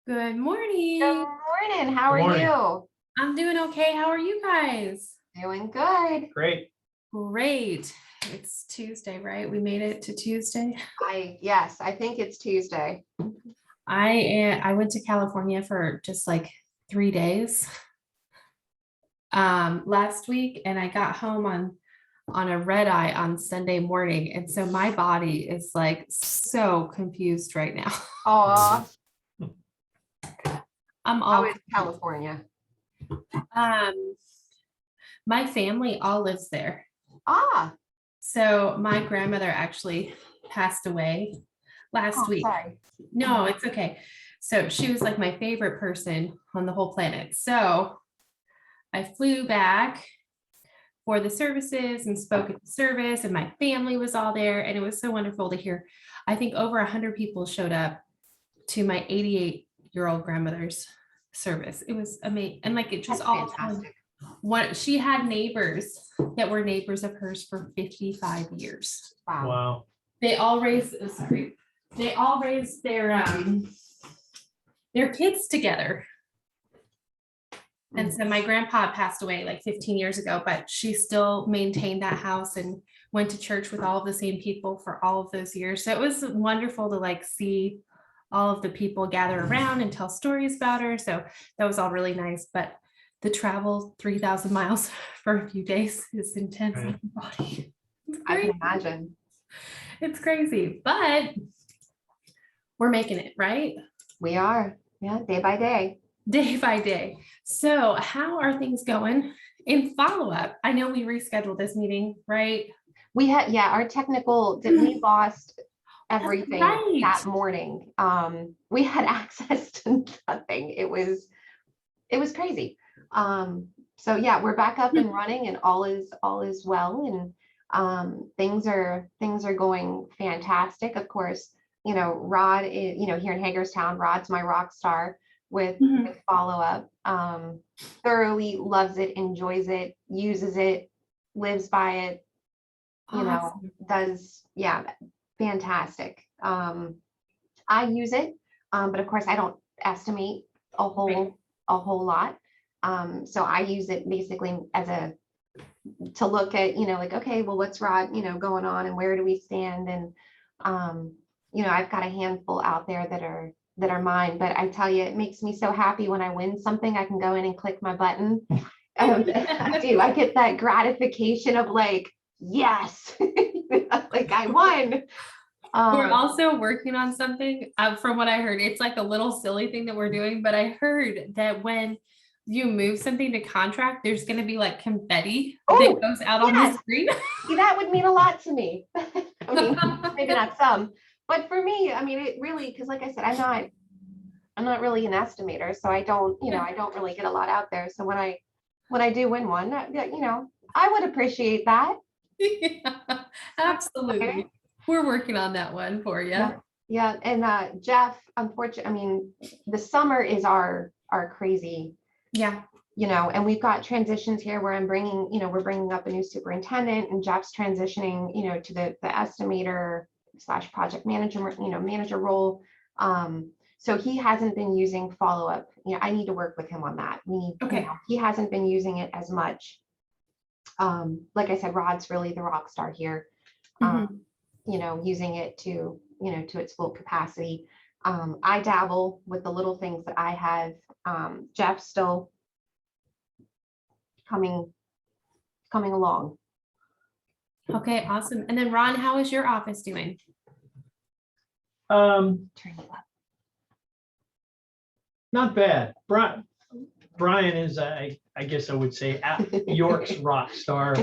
Good Good morning. morning. How Good are morning. you? I'm doing okay. How are you guys? Doing good. Great. Great. It's Tuesday, right? We made it to Tuesday. Yes, I think it's Tuesday. I went to California for just like 3 days last week, and I got home on a red eye on Sunday morning. And so my body is like so confused right now. Oh, I'm how all is California? my family all lives there. Ah, So my grandmother actually passed away last week. sorry. No, it's okay. So she was like my favorite person on the whole planet. So I flew back for the services and spoke at the service, and my family was all there. And it was so wonderful to hear. I think over 100 people showed up to my 88-year-old grandmother's service. It was amazing. And like it just That's all fantastic. she had neighbors that were neighbors of hers for 55 years. Wow. Wow. They all raised their kids together. And so my grandpa passed away like 15 years ago, but she still maintained that house and went to church with all of the same people for all of those years. So it was wonderful to like see all of the people gather around and tell stories about her. So that was all really nice. But the travel 3,000 miles for a few days is intense on your body. I can imagine. It's crazy, but we're making it, right? We are. Yeah, day by day. Day by day. So how are things going in follow-up? I know we rescheduled this meeting, right? We had, our technical, we lost everything right. that morning. We had access to nothing. It was crazy. So yeah, we're back up and running, and all is well, and things are going fantastic. Of course, Rod is, here in Hagerstown, Rod's my rock star with Followup. Thoroughly loves it, enjoys it, uses it, lives by it, Awesome. does, fantastic. I use it, but of course I don't estimate a whole lot. So I use it basically as to look at, like, okay, well, what's Rod, going on, and where do we stand? And, I've got a handful out there that are mine, but I tell you, it makes me so happy when I win something. I can go in and click my button. I do. I get that gratification of like, yes, like I won. We're also working on something, from what I heard. It's like a little silly thing that we're doing, but I heard that when you move something to contract, there's going to be like confetti that goes out on the screen. See, that would mean a lot to me. I mean, maybe not some, but for me, I mean, it really, because like I said, I'm not really an estimator, so I don't, I don't really get a lot out there. So when I do win one, I would appreciate that. Yeah, absolutely. Okay. We're working on that one for you. Yeah. And Jeff, unfortunately, I mean, the summer is our crazy. Yeah. And we've got transitions here where I'm bringing, we're bringing up a new superintendent, and Jeff's transitioning, to the estimator / project manager, manager role. So he hasn't been using Followup. I need to work with him on that. He hasn't been using it as much. Like I said, Rod's really the rock star here. Using it to, to its full capacity. I dabble with the little things that I have. Jeff's still coming along. Okay, awesome. And then Ron, how is your office doing? Not bad. Brian is, I guess I would say, York's rock star.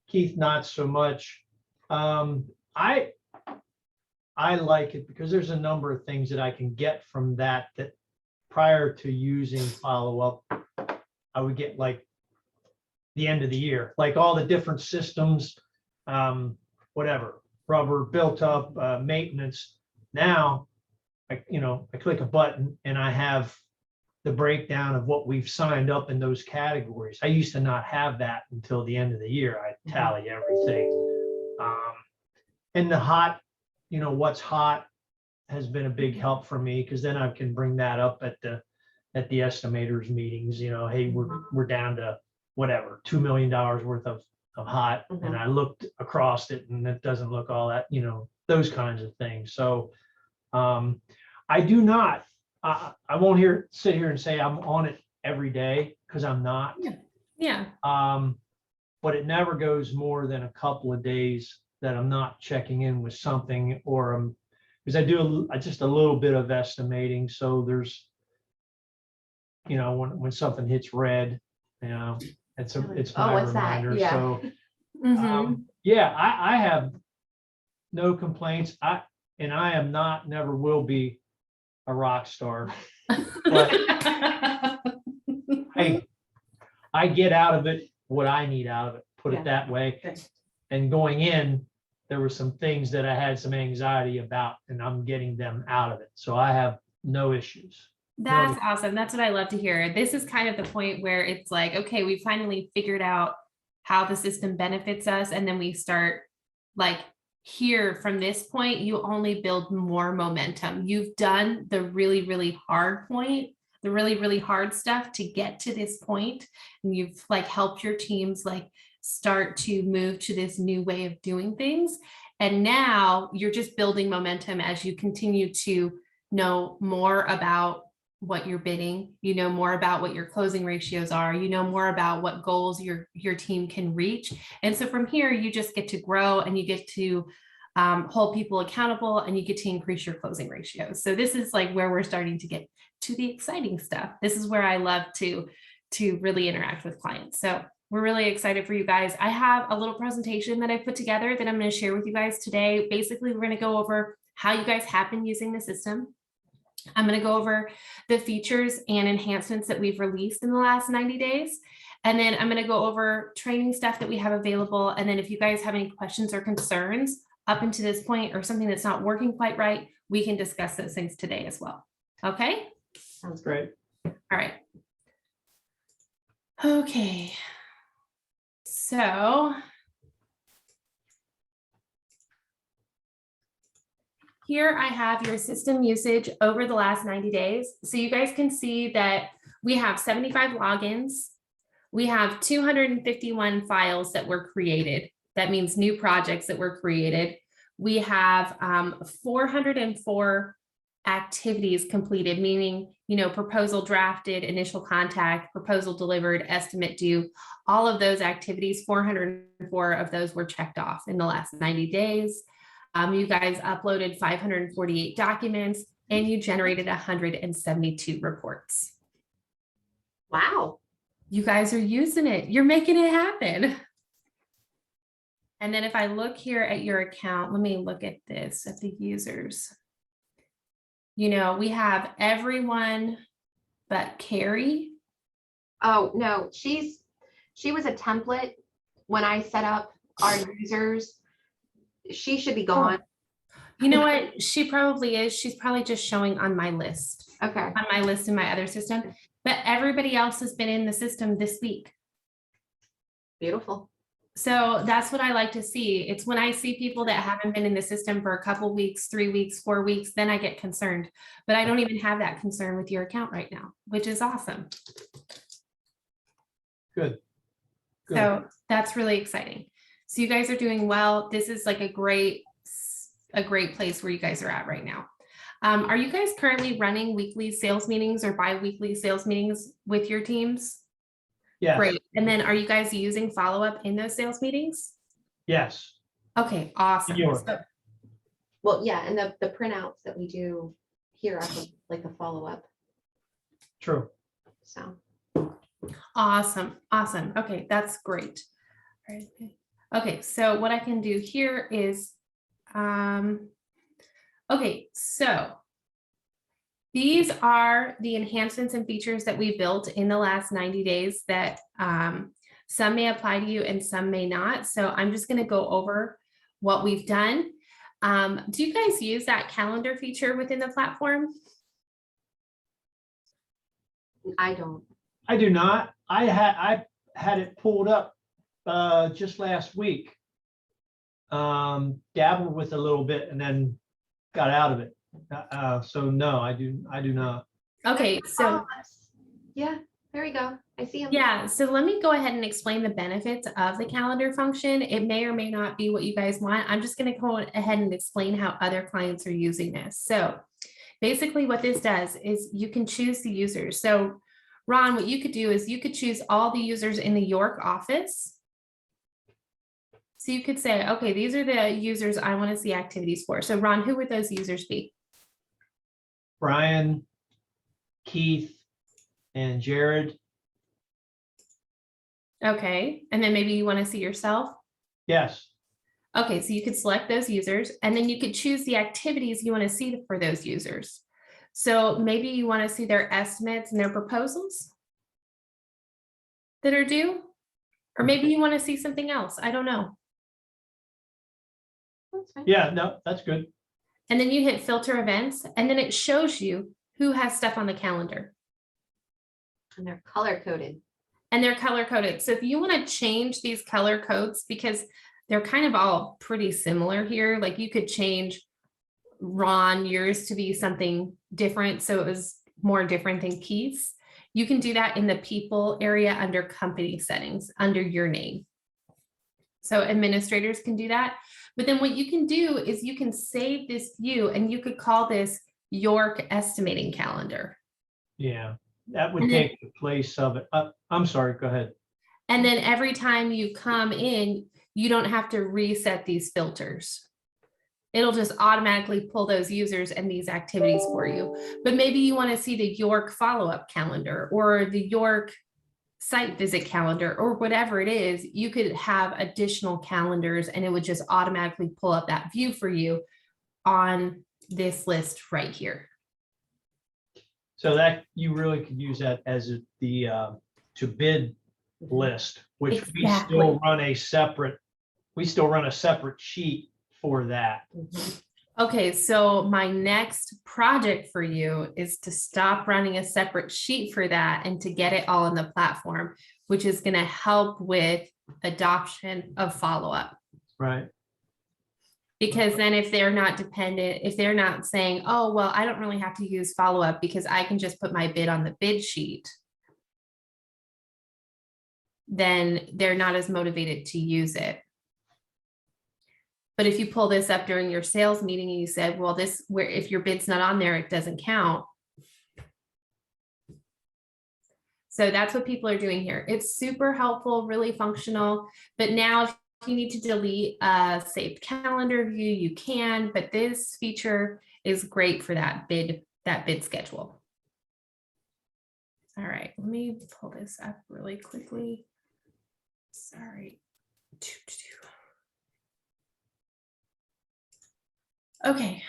Keith, not so much. I like it because there's a number of things that I can get from that prior to using Followup, I would get like the end of the year, like all the different systems, whatever, rubber, built up, maintenance. Now, I click a button and I have the breakdown of what we've signed up in those categories. I used to not have that until the end of the year. I tally everything. And the hot, what's hot, has been a big help for me, because then I can bring that up at the estimators meetings, hey, we're down to whatever, $2 million worth of hot. And I looked across it and it doesn't look all that, those kinds of things. So I do not, I won't sit here and say I'm on it every day, because I'm not. Yeah. But it never goes more than a couple of days that I'm not checking in with something, or because I do just a little bit of estimating. So there's, when something hits red, it's my what's that? reminder. Yeah. So Mhm. I have no complaints. I am not, never will be a rock star. But I get out of it what I need out of it, put it that way. And going in, there were some things that I had some anxiety about, and I'm getting them out of it. So I have no issues. That's awesome. That's what I love to hear. This is kind of the point where it's like, okay, we finally figured out how the system benefits us. And then we start like, here from this point, you only build more momentum. You've done the really, really hard point, the really, really hard stuff to get to this point. And you've like helped your teams like start to move to this new way of doing things. And now you're just building momentum as you continue to know more about what you're bidding, more about what your closing ratios are, more about what goals your team can reach. And so from here, you just get to grow and you get to hold people accountable and you get to increase your closing ratios. So this is like where we're starting to get to the exciting stuff. This is where I love to really interact with clients. So we're really excited for you guys. I have a little presentation that I put together that I'm going to share with you guys today. Basically, we're going to go over how you guys have been using the system. I'm going to go over the features and enhancements that we've released in the last 90 days. And then I'm going to go over training stuff that we have available. And then if you guys have any questions or concerns up until this point, or something that's not working quite right, we can discuss those things today as well. Okay. Sounds Great. All right. Okay. So here I have your system usage over the last 90 days. So you guys can see that we have 75 logins. We have 251 files that were created. That means new projects that were created. We have 404 activities completed, meaning, proposal drafted, initial contact, proposal delivered, estimate due, all of those activities, 404 of those were checked off in the last 90 days. You guys uploaded 548 documents and you generated 172 reports. Wow. You guys are using it. You're making it happen. And then if I look here at your account, let me look at this, at the users. We have everyone but Carrie. Oh, no, she was a template when I set up our users. She should be gone. You know what? She probably is. She's probably just showing on my list. Okay. On my list in my other system. But everybody else has been in the system this week. Beautiful. So that's what I like to see. It's when I see people that haven't been in the system for a couple weeks, 3 weeks, 4 weeks, then I get concerned. But I don't even have that concern with your account right now, which is awesome. Good. So that's really exciting. So you guys are doing well. This is like a great place where you guys are at right now. Are you guys currently running weekly sales meetings or bi-weekly sales meetings with your teams? Yeah. Great. And then are you guys using follow-up in those sales meetings? Yes. Okay, awesome. Well, yeah, and the printouts that we do here are like a follow-up. True. So. Awesome. Okay, that's great. All right. Okay, so what I can do here is, okay, so these are the enhancements and features that we built in the last 90 days that some may apply to you and some may not. So I'm just going to go over what we've done. Do you guys use that calendar feature within the platform? I don't. I do not. I had it pulled up just last week. Dabbled with a little bit and then got out of it. So no, I do not. Okay, so Yeah, there we go. I see them. yeah, so let me go ahead and explain the benefits of the calendar function. It may or may not be what you guys want. I'm just going to go ahead and explain how other clients are using this. So basically what this does is you can choose the users. So Ron, what you could do is you could choose all the users in the York office. So you could say, okay, these are the users I want to see activities for. So Ron, who would those users be? Brian, Keith, and Jared. Okay, and then maybe you want to see yourself. Yes. Okay, so you could select those users and then you could choose the activities you want to see for those users. So maybe you want to see their estimates and their proposals that are due, or maybe you want to see something else. I don't know. That's fine. Yeah, no, that's good. And then you hit filter events and then it shows you who has stuff on the calendar. And they're color coded. And they're color coded. So if you want to change these color codes, because they're kind of all pretty similar here, like you could change Ron, yours to be something different. So it was more different than Keith's. You can do that in the people area under company settings, under your name. So administrators can do that. But then what you can do is you can save this view and you could call this York estimating calendar. Yeah, that would And then- take the place of it. I'm sorry, go ahead. And then every time you come in, you don't have to reset these filters. It'll just automatically pull those users and these activities for you. But maybe you want to see the York follow-up calendar or the York site visit calendar or whatever it is. You could have additional calendars and it would just automatically pull up that view for you on this list right here. So that you really could use that as the to bid list, which we Exactly. still run a separate, sheet for that. Okay, so my next project for you is to stop running a separate sheet for that and to get it all in the platform, which is going to help with adoption of follow-up. Right. Because then if they're not dependent, if they're not saying, oh, well, I don't really have to use follow-up because I can just put my bid on the bid sheet, then they're not as motivated to use it. But if you pull this up during your sales meeting and you said, well, this, where if your bid's not on there, it doesn't count. So that's what people are doing here. It's super helpful, really functional. But now if you need to delete a saved calendar view, you can, but this feature is great for that bid schedule. All right, let me pull this up really quickly. Sorry. Okay,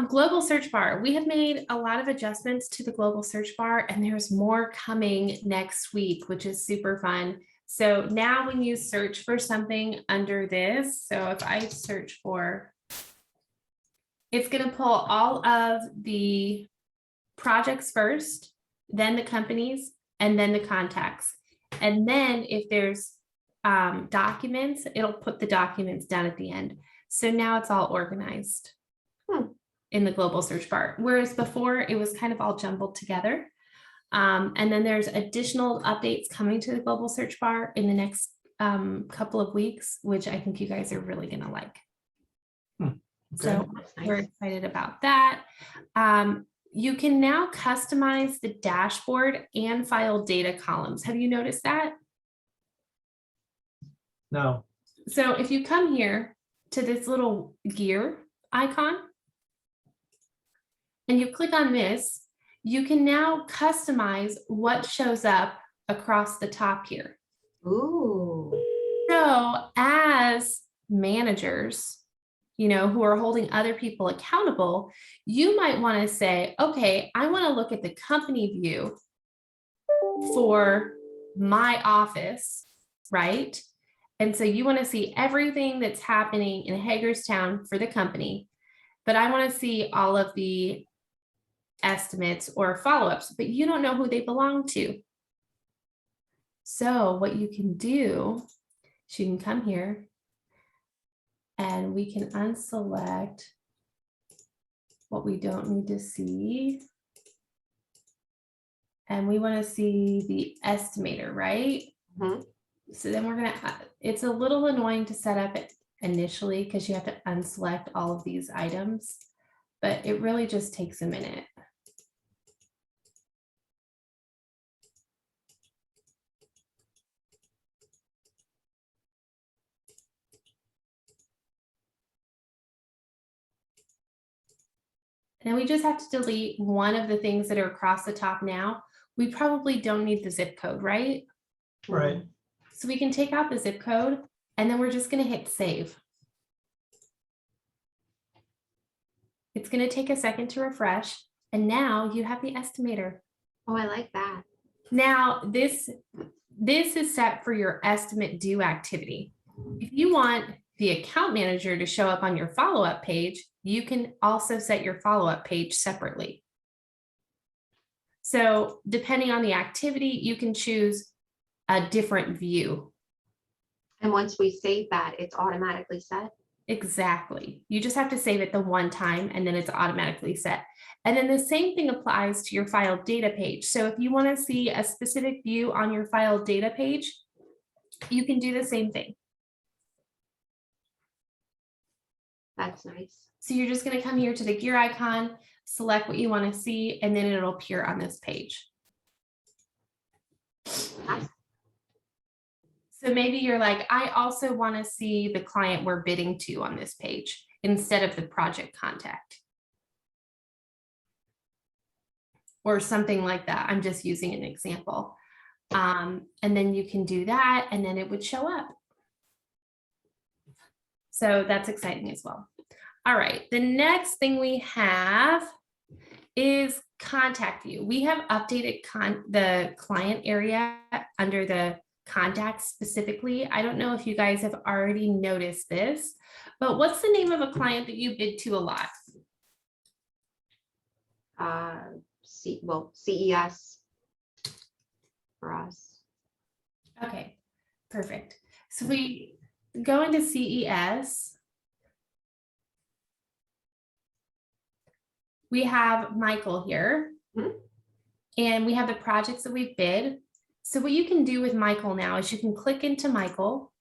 global search bar. We have made a lot of adjustments to the global search bar and there's more coming next week, which is super fun. So now when you search for something under this, so if I search for, it's going to pull all of the projects first, then the companies, and then the contacts. And then if there's documents, it'll put the documents down at the end. So now it's all organized in the global search bar, whereas before it was kind of all jumbled together. And then there's additional updates coming to the global search bar in the next couple of weeks, which I think you guys are really going to like. Okay. So Nice. we're excited about that. You can now customize the dashboard and file data columns. Have you noticed that? No. So if you come here to this little gear icon and you click on this, you can now customize what shows up across the top here. Ooh. So as managers, you know, who are holding other people accountable, you might want to say, okay, I want to look at the company view for my office, right? And so you want to see everything that's happening in Hagerstown for the company, but I want to see all of the estimates or follow-ups, but you don't know who they belong to. So what you can do is you can come here and we can unselect, what we don't need to see. And we want to see the estimator, right? Mhm. So then we're gonna, it's a little annoying to set up it initially because you have to unselect all of these items, but it really just takes a minute. And we just have to delete one of the things that are across the top now. We probably don't need the zip code, right? Right. So we can take out the zip code and then we're just going to hit save. It's going to take a second to refresh. And now you have the estimator. Oh, I like that. Now this is set for your estimate due activity. If you want the account manager to show up on your follow-up page, you can also set your follow-up page separately. So depending on the activity, you can choose a different view. And once we save that, it's automatically set. Exactly. You just have to save it the one time and then it's automatically set. And then the same thing applies to your file data page. So if you want to see a specific view on your file data page, you can do the same thing. That's nice. So you're just going to come here to the gear icon, select what you want to see, and then it'll appear on this page. Nice. So maybe you're like, I also want to see the client we're bidding to on this page instead of the project contact. Or something like that. I'm just using an example. And then you can do that and then it would show up. So that's exciting as well. All right, the next thing we have is contact view. We have updated the client area under the contacts specifically. I don't know if you guys have already noticed this, but what's the name of a client that you bid to a lot? CES for us. Okay, perfect. So we go into CES. We have Michael here, and we have the projects that we've bid. So what you can do with Michael now is you can click into Michael,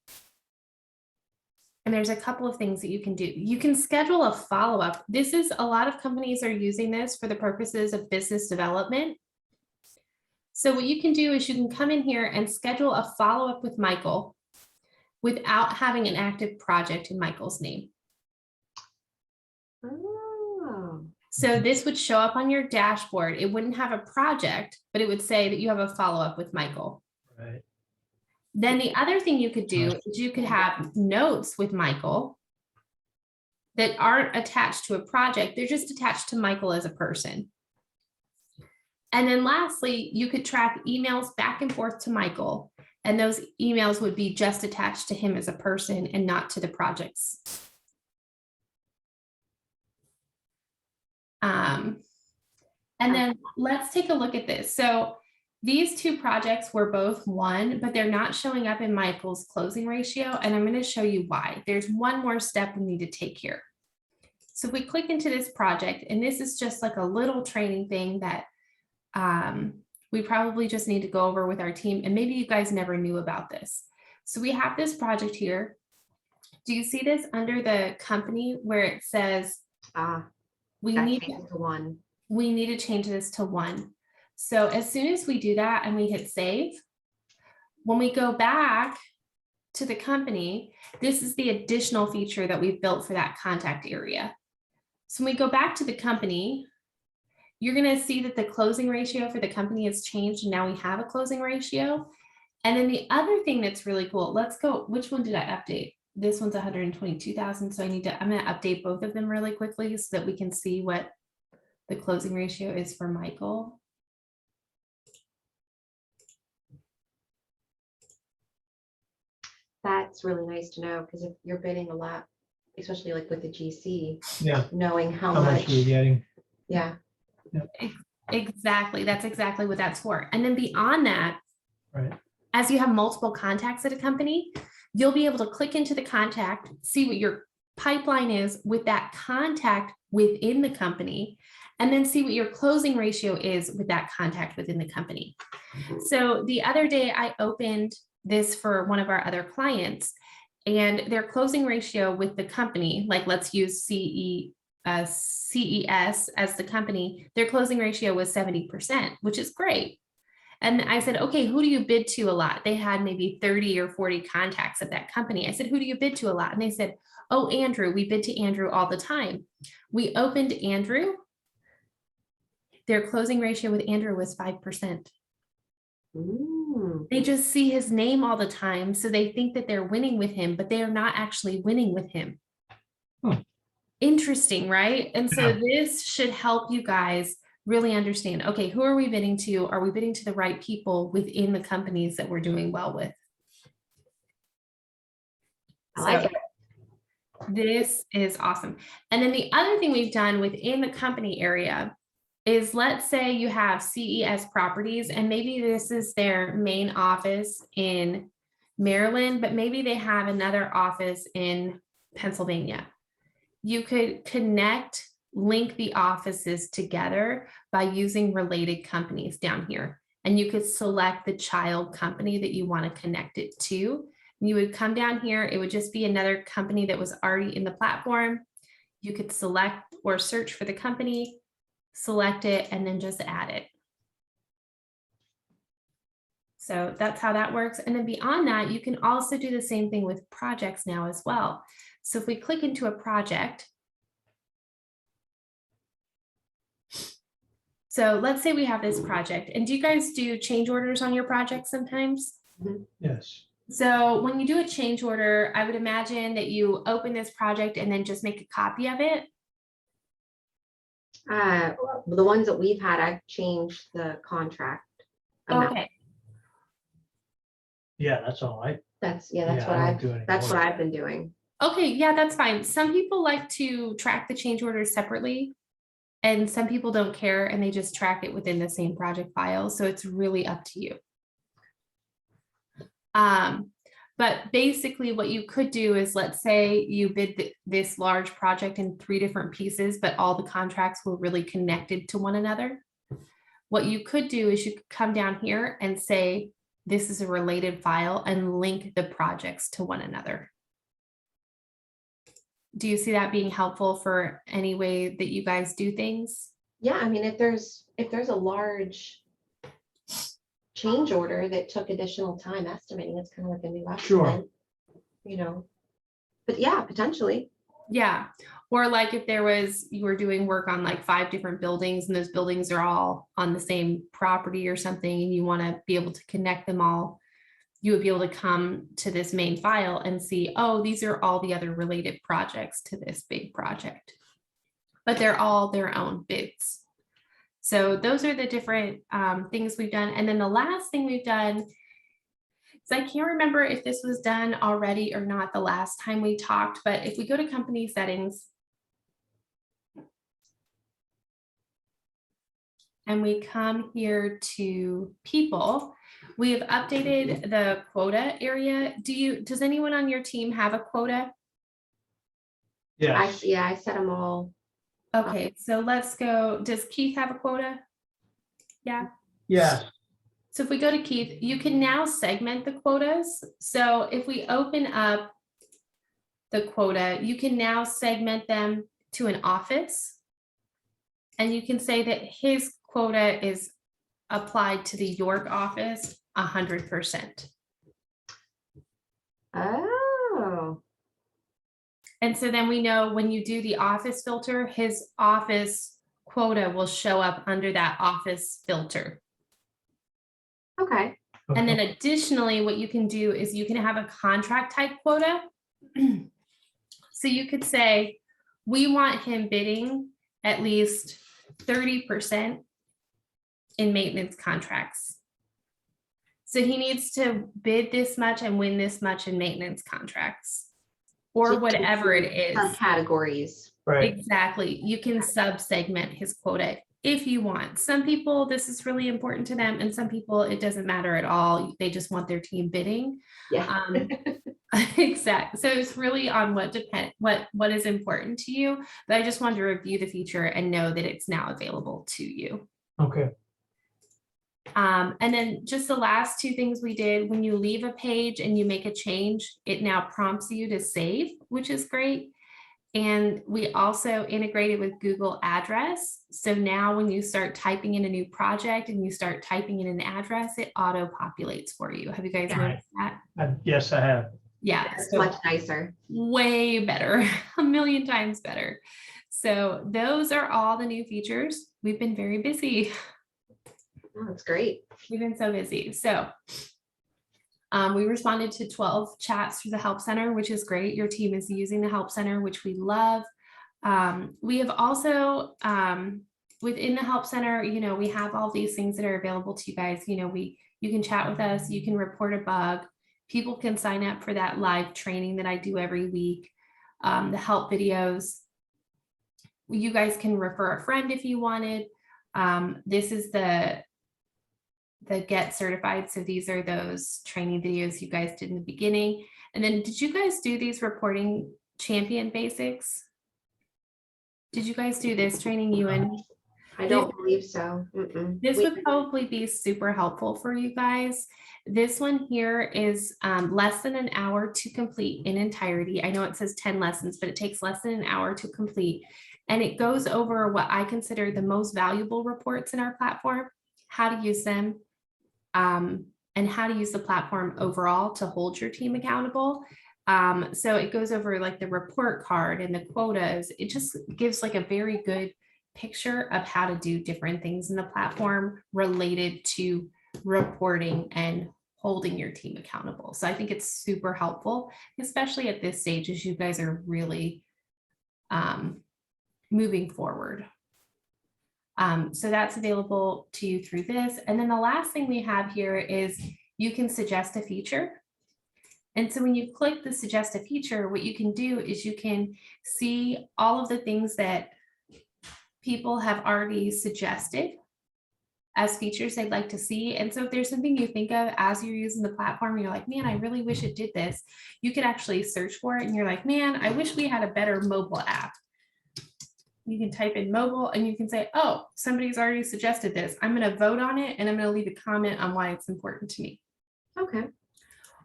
and there's a couple of things that you can do. You can schedule a follow-up. This is, a lot of companies are using this for the purposes of business development. So what you can do is you can come in here and schedule a follow-up with Michael without having an active project in Michael's name. Oh. So this would show up on your dashboard. It wouldn't have a project, but it would say that you have a follow-up with Michael. Right. Then the other thing you could do is you could have notes with Michael that aren't attached to a project. They're just attached to Michael as a person. And then lastly, you could track emails back and forth to Michael, and those emails would be just attached to him as a person and not to the projects. And then let's take a look at this. So these two projects were both won, but they're not showing up in Michael's closing ratio. And I'm going to show you why. There's one more step we need to take here. So if we click into this project, and this is just like a little training thing that we probably just need to go over with our team. And maybe you guys never knew about this. So we have this project here. Do you see this under the company where it says we need to change this to 1. So as soon as we do that and we hit save, when we go back to the company, this is the additional feature that we've built for that contact area. So when we go back to the company, you're going to see that the closing ratio for the company has changed. And now we have a closing ratio. And then the other thing that's really cool, let's go, which one did I update? This one's 122,000. So I'm going to update both of them really quickly so that we can see what the closing ratio is for Michael. That's really nice to know, because if you're bidding a lot, especially like with the GC, Yeah. knowing how How much you're getting. Yeah. Exactly. That's exactly what that's for. And then beyond that, Right. as you have multiple contacts at a company, you'll be able to click into the contact, see what your pipeline is with that contact within the company, and then see what your closing ratio is with that contact within the company. So the other day I opened this for one of our other clients, and their closing ratio with the company, like let's use CES as the company, their closing ratio was 70%, which is great. And I said, okay, who do you bid to a lot? They had maybe 30 or 40 contacts at that company. I said, who do you bid to a lot? And they said, oh, Andrew, we bid to Andrew all the time. We opened Andrew. Their closing ratio with Andrew was 5%. Ooh. They just see his name all the time. So they think that they're winning with him, but they are not actually winning with him. Interesting, right? And so this should help you guys really understand, okay, who are we bidding to? Are we bidding to the right people within the companies that we're doing well with? I like it. This is awesome. And then the other thing we've done within the company area is, let's say you have CES properties, and maybe this is their main office in Maryland, but maybe they have another office in Pennsylvania. You could link the offices together by using related companies down here. And you could select the child company that you want to connect it to. You would come down here. It would just be another company that was already in the platform. You could select or search for the company, select it, and then just add it. So that's how that works. And then beyond that, you can also do the same thing with projects now as well. So if we click into a project, so let's say we have this project, and do you guys do change orders on your project sometimes? Yes. So when you do a change order, I would imagine that you open this project and then just make a copy of it. The ones that we've had, I've changed the contract amount. Okay. Yeah, that's all I. That's what I don't do any that's what more. I've been doing. Okay, yeah, that's fine. Some people like to track the change orders separately, and some people don't care and they just track it within the same project file. So it's really up to you. But basically what you could do is, let's say you bid this large project in 3 different pieces, but all the contracts were really connected to one another. What you could do is you could come down here and say, this is a related file, and link the projects to one another. Do you see that being helpful for any way that you guys do things? Yeah, I mean, if there's a large change order that took additional time estimating, it's kind of like a new estimate, but yeah, potentially. Yeah. Or like if you were doing work on like 5 different buildings, and those buildings are all on the same property or something, and you want to be able to connect them all, you would be able to come to this main file and see, oh, these are all the other related projects to this big project, but they're all their own bids. So those are the different things we've done. And then the last thing we've done is, I can't remember if this was done already or not the last time we talked, but if we go to company settings and we come here to people, we have updated the quota area. Does anyone on your team have a quota? Yeah. I set them all. Okay, so let's go. Does Keith have a quota? Yeah. Yeah. So if we go to Keith, you can now segment the quotas. So if we open up the quota, you can now segment them to an office. And you can say that his quota is applied to the York office 100%. Oh. And so then we know when you do the office filter, his office quota will show up under that office filter. Okay. And then additionally, what you can do is you can have a contract type quota. So you could say, we want him bidding at least 30% in maintenance contracts. So he needs to bid this much and win this much in maintenance contracts, or whatever it is. Categories. Right. Exactly. You can sub-segment his quota if you want. Some people, this is really important to them, and some people, it doesn't matter at all. They just want their team bidding. Yeah. Exactly. So it's really on what is important to you. But I just wanted to review the feature and know that it's now available to you. Okay. And then just the last two things we did, when you leave a page and you make a change, it now prompts you to save, which is great. And we also integrated with Google Address. So now when you start typing in a new project and you start typing in an address, it auto populates for you. Have you guys All right. noticed that? Yes, I have. Yeah, It's so much nicer. way better, a million times better. So those are all the new features. We've been very busy. Oh, that's great. We've been so busy. So we responded to 12 chats through the Help Center, which is great. Your team is using the Help Center, which we love. We have also, within the Help Center, you know, we have all these things that are available to you guys. You know, you can chat with us, you can report a bug. People can sign up for that live training that I do every week. The help videos. You guys can refer a friend if you wanted. This is the Get Certified. So these are those training videos you guys did in the beginning. And then did you guys do these reporting champion basics? Did you guys do this training, you and me? I don't believe so. This would probably be super helpful for you guys. This one here is less than an hour to complete in entirety. I know it says 10 lessons, but it takes less than an hour to complete. And it goes over what I consider the most valuable reports in our platform, how to use them, and how to use the platform overall to hold your team accountable. So it goes over like the report card and the quotas. It just gives like a very good picture of how to do different things in the platform related to reporting and holding your team accountable. So I think it's super helpful, especially at this stage as you guys are really moving forward. So that's available to you through this. And then the last thing we have here is you can suggest a feature. And so when you click the suggest a feature, what you can do is you can see all of the things that people have already suggested as features they'd like to see. And so if there's something you think of as you're using the platform, you're like, man, I really wish it did this. You can actually search for it and you're like, man, I wish we had a better mobile app. You can type in mobile and you can say, oh, somebody's already suggested this. I'm going to vote on it and I'm going to leave a comment on why it's important to me. Okay.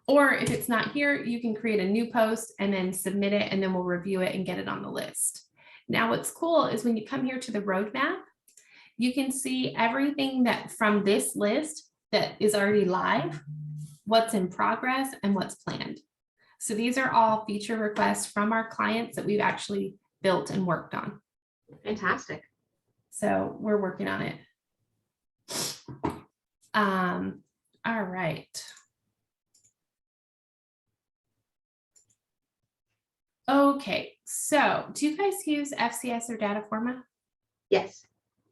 Or if it's not here, you can create a new post and then submit it and then we'll review it and get it on the list. Now, what's cool is when you come here to the roadmap, you can see everything that from this list that is already live, what's in progress and what's planned. So these are all feature requests from our clients that we've actually built and worked on. Fantastic. So we're working on it. All right. Okay, so do you guys use FCS or Dataforma? Yes.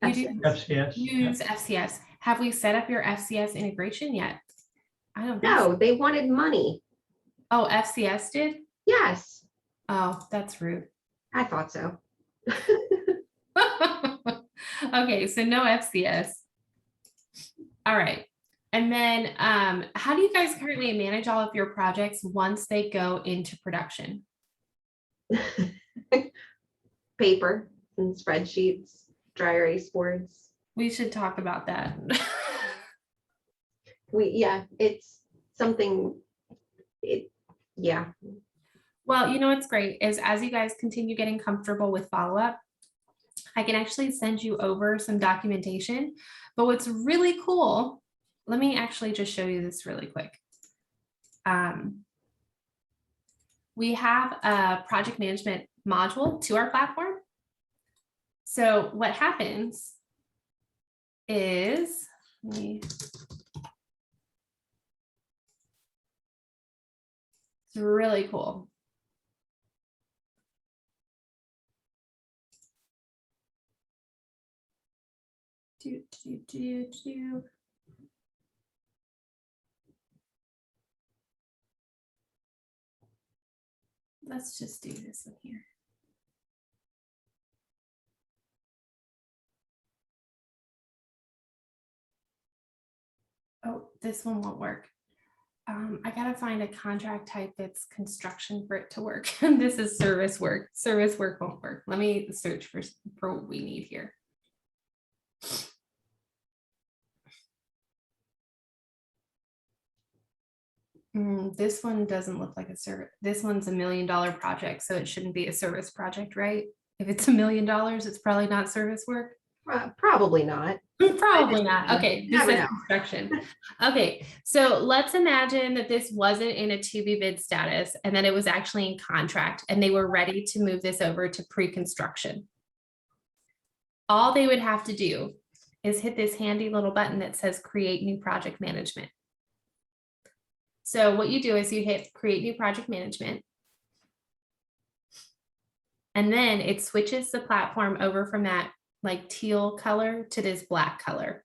You do FCS. use FCS. Have we set up your FCS integration yet? I don't think No, so. they wanted money. Oh, FCS did? Yes, Oh, that's rude. I thought so. Okay, so no FCS. All right. And then how do you guys currently manage all of your projects once they go into production? Paper and spreadsheets, dry erase boards. We should talk about that. It's something, yeah. Well, you know what's great is as you guys continue getting comfortable with Followup, I can actually send you over some documentation. But what's really cool, let me actually just show you this really quick. We have a project management module to our platform. So what happens is, it's really cool. Let's just do this one here. Oh, this one won't work. I gotta find a contract type that's construction for it to work. This is service work. Service work won't work. Let me search for what we need here. This one doesn't look like a service. This one's $1 million project, so it shouldn't be a service project, right? If it's $1 million, it's probably not service work. Probably not. Probably not. Okay, You this never is know. construction. Okay, so let's imagine that this wasn't in a to be bid status and that it was actually in contract and they were ready to move this over to pre-construction. All they would have to do is hit this handy little button that says create new project management. So what you do is you hit create new project management. And then it switches the platform over from that like teal color to this black color.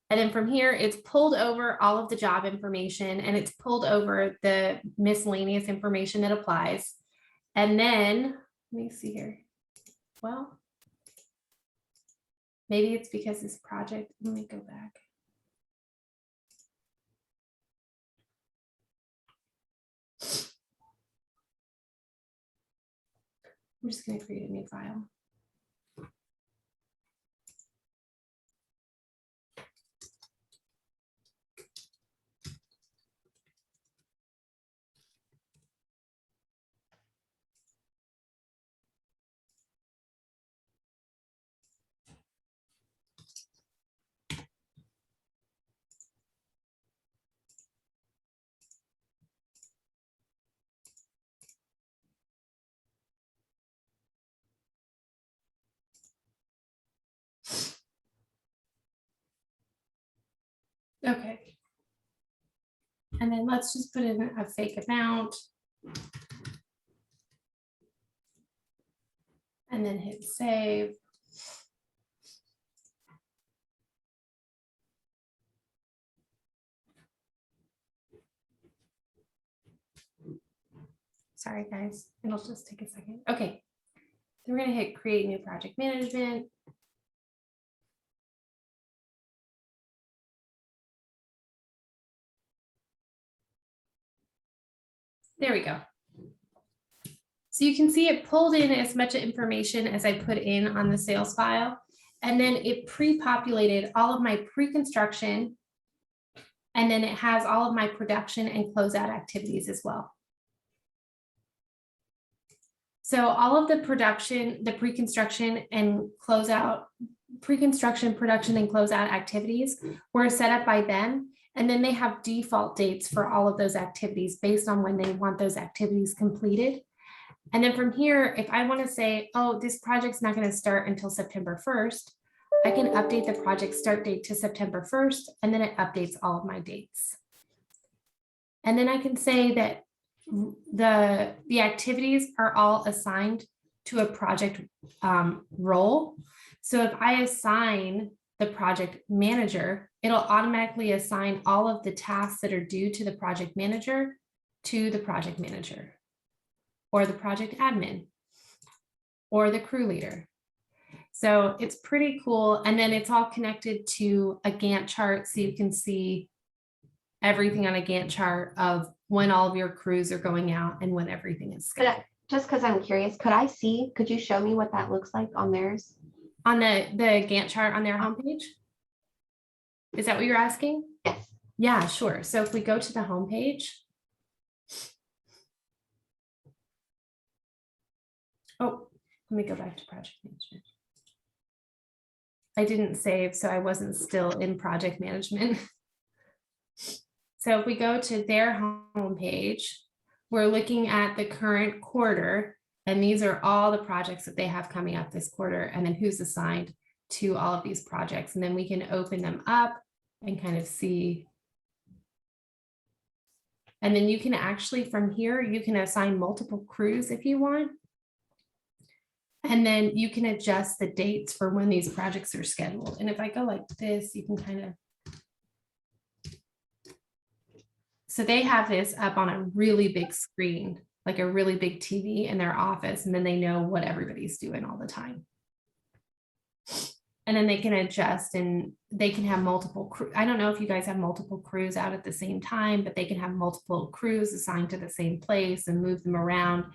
And then from here, it's pulled over all of the job information and it's pulled over the miscellaneous information that applies. And then, let me see here. Well, maybe it's because this project, let me go back. I'm just going to create a new file. Okay. And then let's just put in a fake amount. And then hit save. Sorry, guys, it'll just take a second. Okay. Then we're going to hit create new project management. There we go. So you can see it pulled in as much information as I put in on the sales file. And then it pre-populated all of my pre-construction. And then it has all of my production and closeout activities as well. So all of the production, the pre-construction and closeout, pre-construction, production and closeout activities were set up by them. And then they have default dates for all of those activities based on when they want those activities completed. And then from here, if I want to say, oh, this project's not going to start until September 1st, I can update the project start date to September 1st, and then it updates all of my dates. And then I can say that the activities are all assigned to a project role. So if I assign the project manager, it'll automatically assign all of the tasks that are due to the project manager to the project manager, or the project admin, or the crew leader. So it's pretty cool. And then it's all connected to a Gantt chart, so you can see everything on a Gantt chart of when all of your crews are going out and when everything is scheduled. Just because I'm curious, could you show me what that looks like on theirs? On the Gantt chart on their homepage? Is that what you're asking? Yes. Yeah, sure. So if we go to the homepage. Oh, let me go back to project management. I didn't save, so I wasn't still in project management. So if we go to their homepage, we're looking at the current quarter, and these are all the projects that they have coming up this quarter, and then who's assigned to all of these projects. And then we can open them up and kind of see. And then you can actually, from here, you can assign multiple crews if you want. And then you can adjust the dates for when these projects are scheduled. And if I go like this, you can kind of. So they have this up on a really big screen, like a really big TV in their office, and then they know what everybody's doing all the time. And then they can adjust and they can have multiple crew. I don't know if you guys have multiple crews out at the same time, but they can have multiple crews assigned to the same place and move them around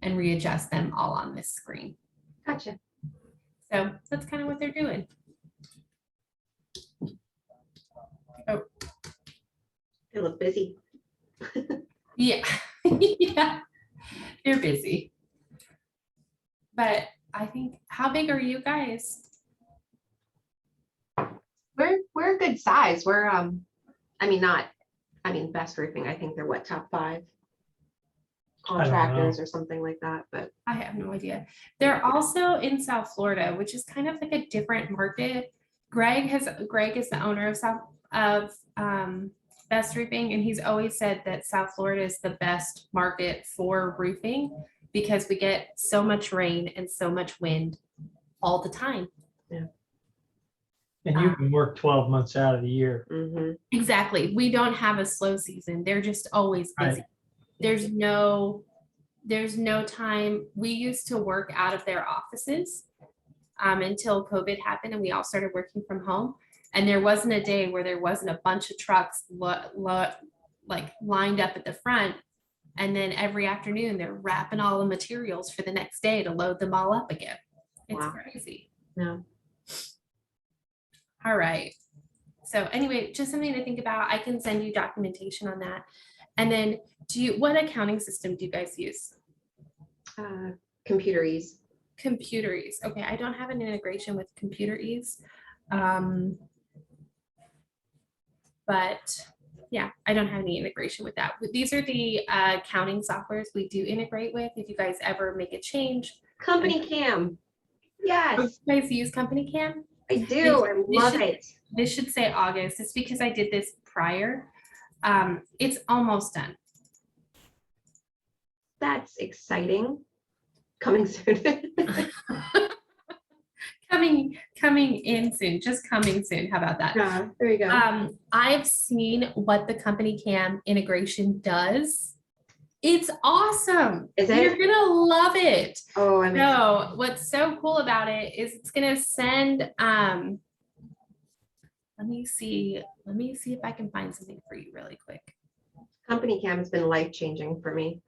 and readjust them all on this screen. Gotcha. So that's kind of what they're doing. Oh, They look busy. yeah. Yeah, they're busy. But I think, how big are you guys? We're a good size. We're Best Roofing, I think they're what, top 5 contractors or something like that, but I have no idea. They're also in South Florida, which is kind of like a different market. Greg is the owner of Best Roofing, and he's always said that South Florida is the best market for roofing because we get so much rain and so much wind all the time. And you can work 12 months out of the year. mhm. Exactly. We don't have a slow season. They're just always busy. Right. There's no time. We used to work out of their offices until COVID happened and we all started working from home. And there wasn't a day where there wasn't a bunch of trucks like lined up at the front. And then every afternoon they're wrapping all the materials for the next day to load them all up again. It's Wow. crazy. Yeah. All right. So anyway, just something to think about. I can send you documentation on that. And then what accounting system do you guys use? Computer ease. Computer ease. Okay, I don't have an integration with computer ease. But yeah, I don't have any integration with that. These are the accounting softwares we do integrate with. If you guys ever make a change. Company Cam. Yes, You guys use Company Cam? I do. I love it. This should say August. It's because I did this prior. It's almost done. That's exciting. Coming soon. Coming in soon, just coming soon. How about that? Yeah, there you go. I've seen what the Company Cam integration does. It's awesome. Is it? You're gonna love it. Oh, I'm excited. No, what's so cool about it is it's gonna send, let me see if I can find something for you really quick. Company Cam has been life-changing for me.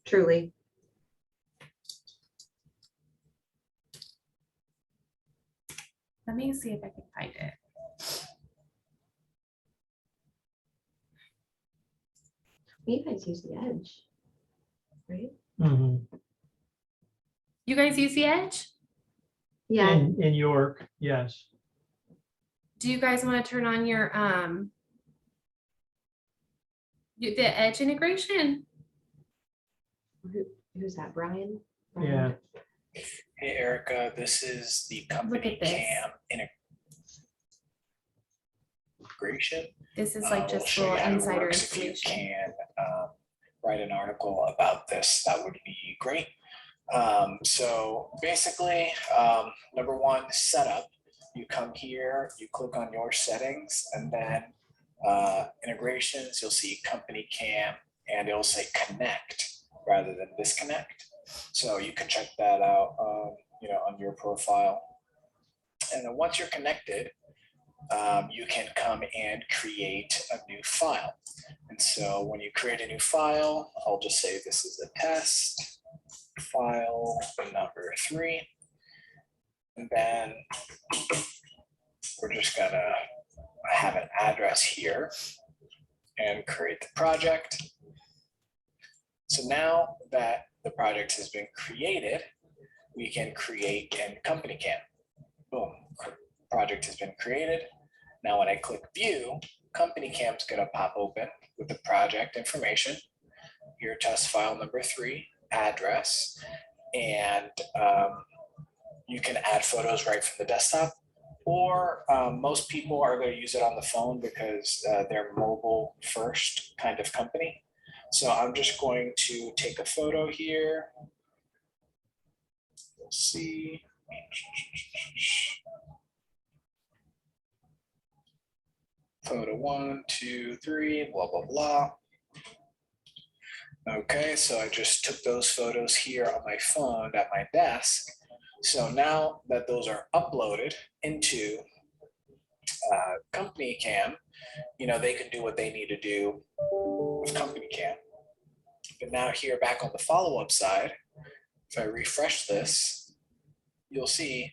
Truly. Let me see if I can find it. You guys use the Edge, right? Mhm. You guys use the Edge? Yeah. In York, yes. Do you guys want to turn on your the Edge integration? Who's that, Brian? Yeah. Hey Erica, this is the company this. cam integration. This is like We'll just show you little how it insider works. If you information. can write an article about this, that would be great. So basically, number one, setup. You come here, you click on your settings, and then integrations, you'll see company cam, and it'll say connect rather than disconnect. So you can check that out, on your profile. And then once you're connected, you can come and create a new file. And so when you create a new file, I'll just say this is a test file number 3. And then we're just gonna have an address here and create the project. So now that the project has been created, we can create in company cam. Boom, project has been created. Now when I click view, company cam's gonna pop open with the project information, your test file number 3, address, and you can add photos right from the desktop, or most people are going to use it on the phone because they're mobile first kind of company. So I'm just going to take a photo here. We'll see. Photo 1, 2, 3, blah, blah, blah. Okay, so I just took those photos here on my phone at my desk. So now that those are uploaded into Company Cam, they can do what they need to do with Company Cam. But now here back on the follow-up side, if I refresh this, you'll see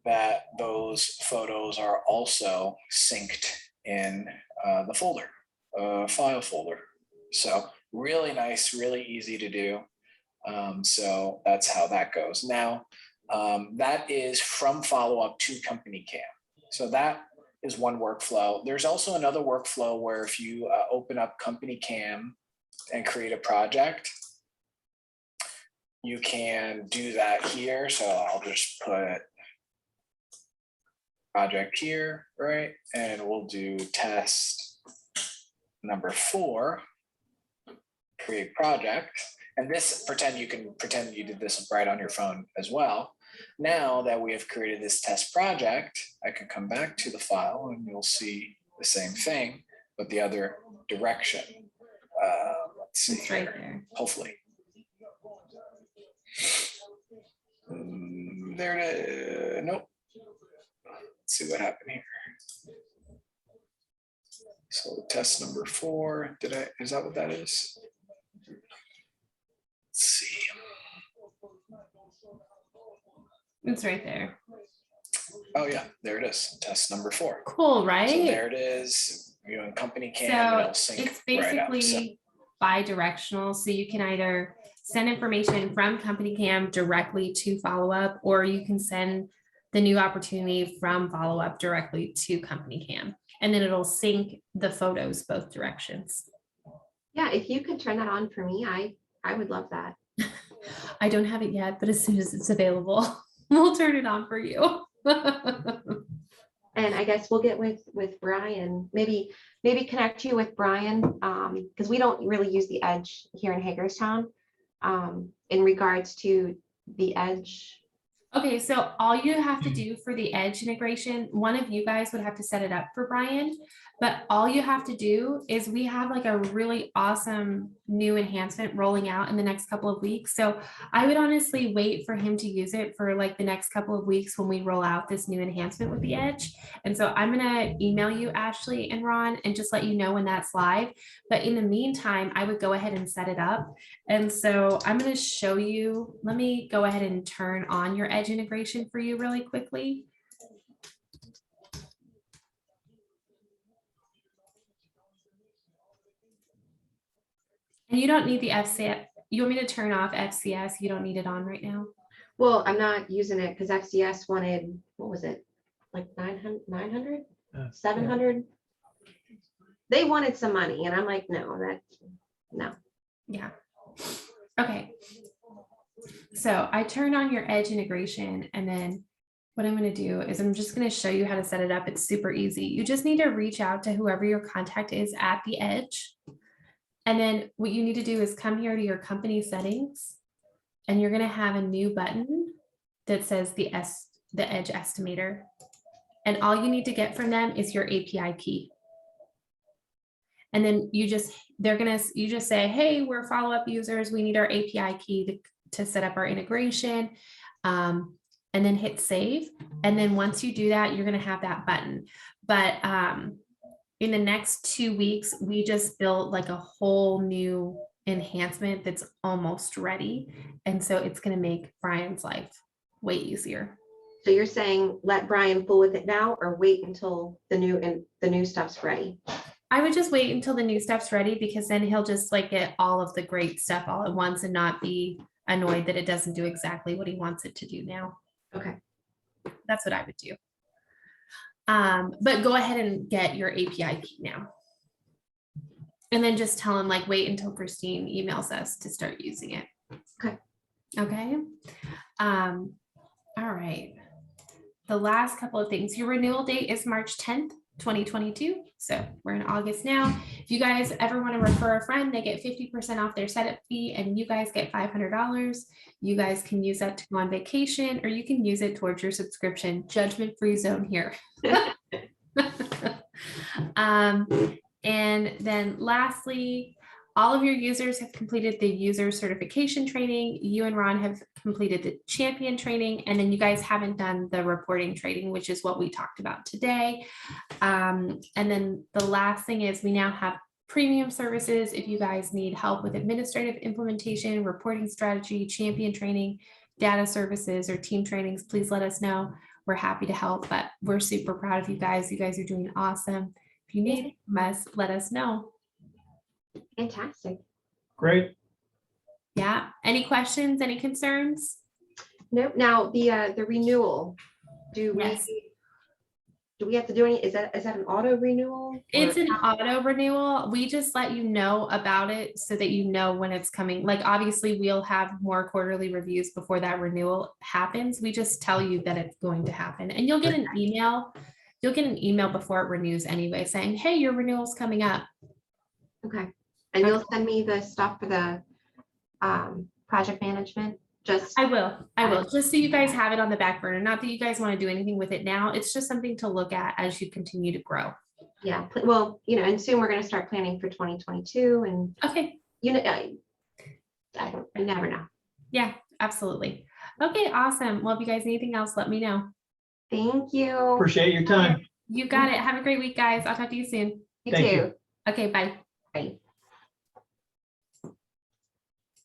that those photos are also synced in the folder, file folder. So really nice, really easy to do. So that's how that goes. Now, that is from Followup to Company Cam. So that is one workflow. There's also another workflow where if you open up Company Cam and create a project, you can do that here. So I'll just put project here, right? And we'll do test number 4, create project. And this, you can pretend you did this right on your phone as well. Now that we have created this test project, I can come back to the file and you'll see the same thing, but the other direction. Let's see. It's right there. Hopefully. There it is. Nope. Let's see what happened here. So test number 4, is that what that is? Let's see. It's right there. Oh yeah, there it is. Test number 4. Cool, right? So there it is. You're in Company Cam and it'll So sync it's right up. So basically bi-directional. So you can either send information from Company Cam directly to Followup, or you can send the new opportunity from Followup directly to Company Cam. And then it'll sync the photos both directions. Yeah, if you could turn that on for me, I would love that. I don't have it yet, but as soon as it's available, we'll turn it on for you. And I guess we'll get with Brian, maybe connect you with Brian, because we don't really use the Edge here in Hagerstown, in regards to the Edge. Okay, so all you have to do for the Edge integration, one of you guys would have to set it up for Brian, but all you have to do is we have like a really awesome new enhancement rolling out in the next couple of weeks. So I would honestly wait for him to use it for like the next couple of weeks when we roll out this new enhancement with the Edge. And so I'm gonna email you, Ashley and Ron, and just let you know when that's live. But in the meantime, I would go ahead and set it up. And so I'm gonna show you, let me go ahead and turn on your Edge integration for you really quickly. And you don't need the FCS. You want me to turn off FCS? You don't need it on right now. Well, I'm not using it because FCS wanted, what was it? Like 900, 700? They wanted some money and I'm like, no. Yeah. Okay. So I turned on your Edge integration, and then what I'm going to do is I'm just going to show you how to set it up. It's super easy. You just need to reach out to whoever your contact is at the Edge. And then what you need to do is come here to your company settings, and you're going to have a new button that says the Edge estimator. And all you need to get from them is your API key. And then you just say, hey, we're Followup users. We need our API key to set up our integration, and then hit save. And then once you do that, you're going to have that button. But in the next 2 weeks, we just built like a whole new enhancement that's almost ready. And so it's going to make Brian's life way easier. So you're saying let Brian fool with it now, or wait until the new stuff's ready? I would just wait until the new stuff's ready, because then he'll just like get all of the great stuff all at once and not be annoyed that it doesn't do exactly what he wants it to do now. Okay. That's what I would do. But go ahead and get your API key now. And then just tell him, like, wait until Christine emails us to start using it. Okay. Okay. All right. The last couple of things. Your renewal date is March 10th, 2022. So we're in August now. If you guys ever want to refer a friend, they get 50% off their setup fee, and you guys get $500. You guys can use that to go on vacation, or you can use it towards your subscription. Judgment-free zone here. And then lastly, all of your users have completed the user certification training. You and Ron have completed the champion training, and then you guys haven't done the reporting training, which is what we talked about today. And then the last thing is we now have premium services. If you guys need help with administrative implementation, reporting strategy, champion training, data services, or team trainings, please let us know. We're happy to help, but we're super proud of you guys. You guys are doing awesome. If you need us, let us know. Fantastic. Great. Yeah. Any questions? Any concerns? No, now the renewal, Yes. do we have to do any, is that an auto renewal? It's Or an how- auto renewal. We just let you know about it so that you know when it's coming. Like, obviously, we'll have more quarterly reviews before that renewal happens. We just tell you that it's going to happen, and you'll get an email. You'll get an email before it renews anyway, saying, "Hey, your renewal's coming up." Okay, and you'll send me the stuff for the project management, just, I will, just so you guys have it on the back burner. Not that you guys want to do anything with it now. It's just something to look at as you continue to grow. yeah, well, and soon we're gonna start planning for 2022 and, Okay. you never know. Yeah, absolutely. Okay, awesome. Well, if you guys need anything else, let me know. Thank you. Appreciate your time. You got it. Have a great week, guys. I'll talk to you soon. You Thank you. too. Okay, bye. Bye.